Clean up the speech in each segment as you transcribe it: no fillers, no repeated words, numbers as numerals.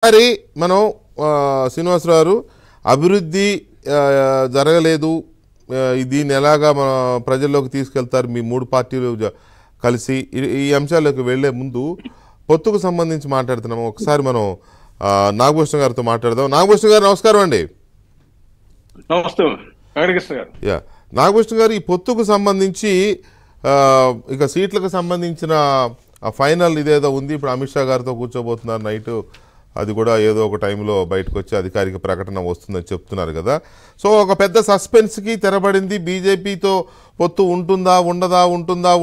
మరి మనం శ్రీనివాసరావు గారు అభివృద్ధి జరగలేదు, దీన్ని ఎలాగా మన ప్రజల్లోకి తీసుకెళ్తారు మీ మూడు పార్టీలు కలిసి? ఈ అంశాలకు వెళ్లే ముందు పొత్తుకు సంబంధించి మాట్లాడుతున్నాము. ఒకసారి మనం నాగభూషణ గారితో మాట్లాడదాం. నాగభూషణ గారు నమస్కారం అండి. నమస్తే వెంకటకృష్ణ గారు. నాగభూషణ గారు, ఈ పొత్తుకు సంబంధించి ఇక సీట్లకు సంబంధించిన ఫైనల్ ఇదేదో ఉంది. ఇప్పుడు అమిత్ షా గారితో కూర్చోబోతున్నారు నైట్, అది కూడా ఏదో ఒక టైంలో బయటకు వచ్చి అధికారిక ప్రకటన వస్తుందని చెప్తున్నారు కదా. సో ఒక పెద్ద సస్పెన్స్కి తెరబడింది. బీజేపీతో పొత్తు ఉంటుందా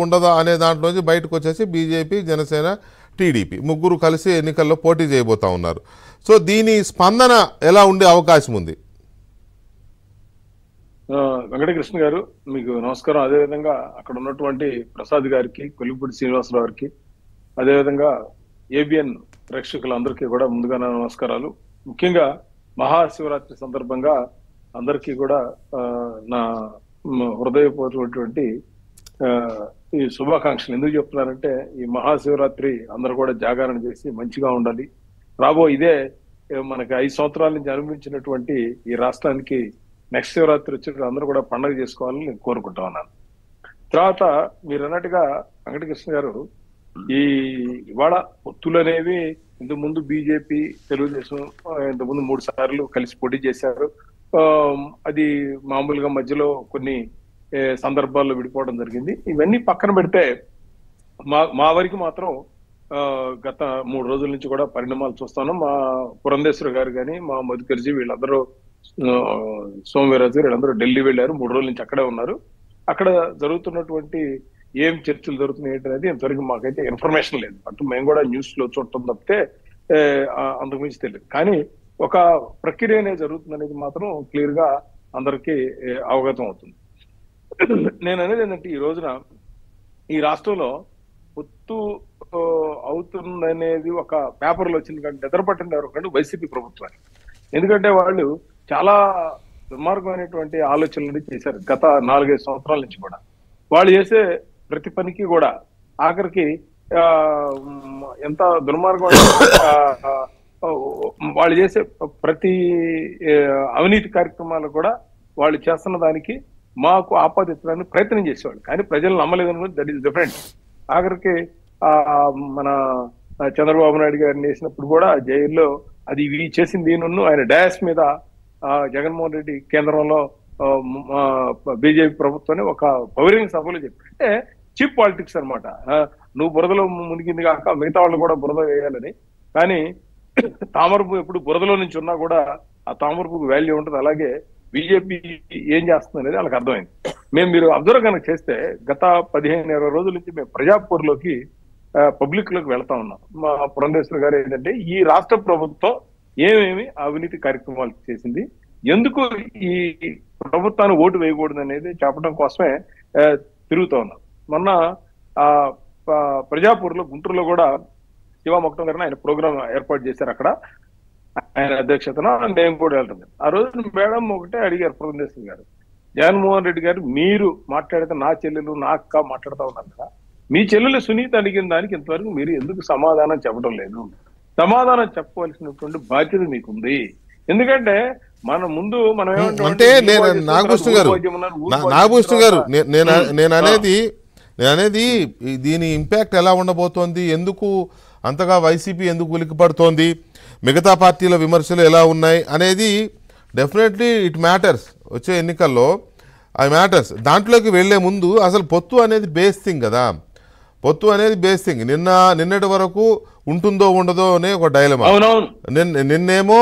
ఉండదా అనే దాంట్లోంచి బయటకు వచ్చేసి బీజేపీ, జనసేన, టీడీపీ ముగ్గురు కలిసి ఎన్నికల్లో పోటీ చేయబోతా ఉన్నారు. సో దీని స్పందన ఎలా ఉండే అవకాశం ఉంది? వెంకటకృష్ణ గారు మీకు నమస్కారం. అదేవిధంగా అక్కడ ఉన్నటువంటి ప్రసాద్ గారికి, కొల్లిపూడి శ్రీనివాసరావు గారికి, అదేవిధంగా ఏబిఎన్ ప్రేక్షకులందరికీ కూడా ముందుగా నమస్కారాలు. ముఖ్యంగా మహాశివరాత్రి సందర్భంగా అందరికీ కూడా నా హృదయపూర్వకమైనటువంటి ఈ శుభాకాంక్షలు. ఎందుకు చెప్తున్నానంటే, ఈ మహాశివరాత్రి అందరూ కూడా జాగరణ చేసి మంచిగా ఉండాలి. ఇదే మనకి 5 సంవత్సరాల నుంచి అనుభవించినటువంటి ఈ రాష్ట్రానికి నెక్స్ట్ శివరాత్రి వచ్చి అందరూ కూడా పండుగ చేసుకోవాలని నేను కోరుకుంటా ఉన్నాను. తర్వాత మీరు అన్నట్టుగా వెంకటకృష్ణ గారు, ఈ ఇవాళ పొత్తులు అనేవి ఇంతకు ముందు బీజేపీ, తెలుగుదేశం ఇంతకు ముందు 3 సార్లు కలిసి పోటీ చేశారు. అది మామూలుగా మధ్యలో కొన్ని సందర్భాల్లో విడిపోవడం జరిగింది. ఇవన్నీ పక్కన పెడితే మా వరకు మాత్రం గత 3 రోజుల నుంచి కూడా పరిణామాలు చూస్తాను. మా పురంధేశ్వర గారు కానీ, మా మధుకర్జీ, వీళ్ళందరూ, సోమవీరాజు వీళ్ళందరూ ఢిల్లీ వెళ్ళారు. 3 రోజుల నుంచి అక్కడే ఉన్నారు. అక్కడ జరుగుతున్నటువంటి ఏం చర్చలు జరుగుతున్నాయి అనేది ఇంతవరకు మాకైతే ఇన్ఫర్మేషన్ లేదు. అటు మేము కూడా న్యూస్ లో చూడటం తప్పితే అంతకుమించి తెలియదు. కానీ ఒక ప్రక్రియ అనేది జరుగుతుంది అనేది మాత్రం క్లియర్ గా అందరికీ అవగతం అవుతుంది. నేను అనేది ఏంటంటే, ఈ రోజున ఈ రాష్ట్రంలో పొత్తు అవుతుందనేది ఒక పేపర్లో వచ్చింది కానీ నిద్రపట్టింది ఎవరికంటే వైసీపీ ప్రభుత్వానికి. ఎందుకంటే వాళ్ళు చాలా దుర్మార్గమైనటువంటి ఆలోచనలు చేశారు గత 4-5 సంవత్సరాల నుంచి కూడా. వాళ్ళు చేసే ప్రతి పనికి కూడా ఆఖరికి ఎంత దుర్మార్గం, వాళ్ళు చేసే ప్రతి అవినీతి కార్యక్రమాలు కూడా వాళ్ళు చేస్తున్న దానికి మాకు ఆపాదించడానికి ప్రయత్నం చేసేవాళ్ళు. కానీ ప్రజలు నమ్మలేదని, దట్ ఈస్ డిఫరెంట్. ఆఖరికి మన చంద్రబాబు నాయుడు గారిని వేసినప్పుడు కూడా జైల్లో అది ఇవి చేసింది నన్ను ఆయన డయాస్ మీద జగన్మోహన్ రెడ్డి కేంద్రంలో బీజేపీ ప్రభుత్వాన్ని ఒక బహిరంగ సభలో చెప్పి చీప్ పాలిటిక్స్ అనమాట. నువ్వు బురదలో మునిగింది కాక మిగతా వాళ్ళు కూడా బురద వేయాలని. కానీ తామరపు ఎప్పుడు బురదలో నుంచి ఉన్నా కూడా ఆ తామరపుకు వాల్యూ ఉంటుంది. అలాగే బీజేపీ ఏం చేస్తుంది అనేది వాళ్ళకి అర్థమైంది. మీరు అబ్జర్వ్ కనుక చేస్తే గత 15-20 రోజుల నుంచి మేము ప్రజాపూర్లోకి పబ్లిక్ లోకి వెళ్తా ఉన్నాం. మా పురంధేశ్వర గారు ఏంటంటే, ఈ రాష్ట్ర ప్రభుత్వం ఏమేమి అవినీతి కార్యక్రమాలు చేసింది, ఎందుకు ఈ ప్రభుత్వాన్ని ఓటు వేయకూడదు అనేది చెప్పడం కోసమే తిరుగుతూ ఉన్నాం. మొన్న ప్రజాపూర్లో, గుంటూరులో కూడా శివ మొక్కం గారిని ఆయన ప్రోగ్రామ్ ఏర్పాటు చేశారు. అక్కడ ఆయన అధ్యక్షతన నేను కూడా వెళ్తుంది. ఆ రోజు మేడం ఒకటే అడిగారు పురంధేశ్వర గారు, జగన్మోహన్ రెడ్డి గారు మీరు మాట్లాడితే నా చెల్లెలు నా అక్క మాట్లాడుతూ ఉన్నారు కదా, మీ చెల్లెలు సునీత అడిగిన దానికి ఇంతవరకు మీరు ఎందుకు సమాధానం చెప్పడం లేదు? సమాధానం చెప్పవలసినటువంటి బాధ్యత మీకుంది. ఎందుకంటే మన ముందు మనం అంటే నాగభూషణ గారు నేను అనేది దీని ఇంపాక్ట్ ఎలా ఉండబోతోంది, ఎందుకు అంతగా వైసీపీ ఎందుకు ఉలికిపడుతోంది, మిగతా పార్టీల విమర్శలు ఎలా ఉన్నాయి అనేది డెఫినెట్లీ ఇట్ మ్యాటర్స్. వచ్చే ఎన్నికల్లో అది మ్యాటర్స్. దాంట్లోకి వెళ్లే ముందు అసలు పొత్తు అనేది బేస్ థింగ్ కదా. పొత్తు అనేది బేస్ థింగ్. నిన్నటి వరకు ఉంటుందో ఉండదో అనే ఒక డైలమా. నిన్నేమో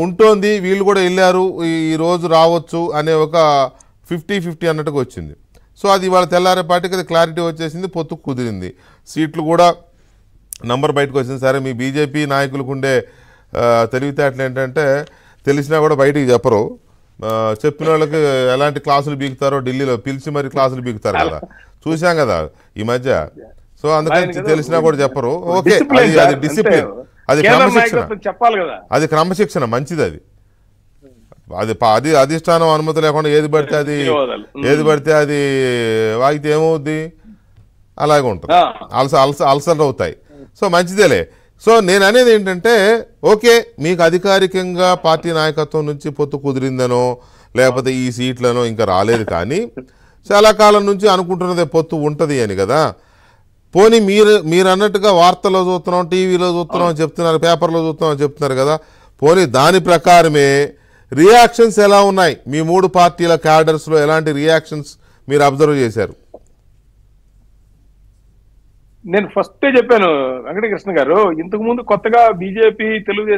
ఉంటోంది, వీళ్ళు కూడా వెళ్ళారు, ఈ రోజు రావచ్చు అనే ఒక 50-50 అన్నట్టుగా వచ్చింది. సో అది ఇవాళ తెల్లారేపాటికి అది క్లారిటీ వచ్చేసింది, పొత్తు కుదిరింది, సీట్లు కూడా నంబర్ బయటకు వచ్చింది. సరే, మీ బీజేపీ నాయకులకు ఉండే తెలివితేటలు ఏంటంటే తెలిసినా కూడా బయటికి చెప్పరు. చెప్పిన వాళ్ళకి ఎలాంటి క్లాసులు బీగుతారో ఢిల్లీలో పిలిచి మరి క్లాసులు బీగుతారు కదా, చూసాం కదా ఈ మధ్య. సో అందుకని తెలిసినా కూడా చెప్పరు. ఓకే, అది డిసిప్లిన్, అది క్రమశిక్షణ, అది క్రమశిక్షణ మంచిది. అది అధిష్టానం అనుమతి లేకుండా ఏది పడితే అది వాగితే ఏమవుద్ది, అలాగే ఉంటుంది, అల్సర్ అవుతాయి. సో మంచిదేలే. సో నేను అనేది ఏంటంటే ఓకే, మీకు అధికారికంగా పార్టీ నాయకత్వం నుంచి పొత్తు కుదిరిందనో లేకపోతే ఈ సీట్లనో ఇంకా రాలేదు, కానీ చాలా కాలం నుంచి అనుకుంటున్నదే పొత్తు ఉంటుంది అని కదా. పోనీ మీరు అన్నట్టుగా వార్తల్లో చూస్తున్నాం, టీవీలో చూస్తున్నాం చెప్తున్నారు, పేపర్లో చూస్తున్నాం చెప్తున్నారు కదా. పోనీ దాని ప్రకారమే రియాక్షన్స్ ఎలా ఉన్నాయి, మీ 3 పార్టీల క్యాడర్స్లో ఎలాంటి రియాక్షన్స్ మీరు అబ్జర్వ్ చేశారు? నేను ఫస్టే చెప్పాను వెంకటకృష్ణ గారు, ఇంతకు ముందు కొత్తగా బీజేపీ తెలుగుదేశం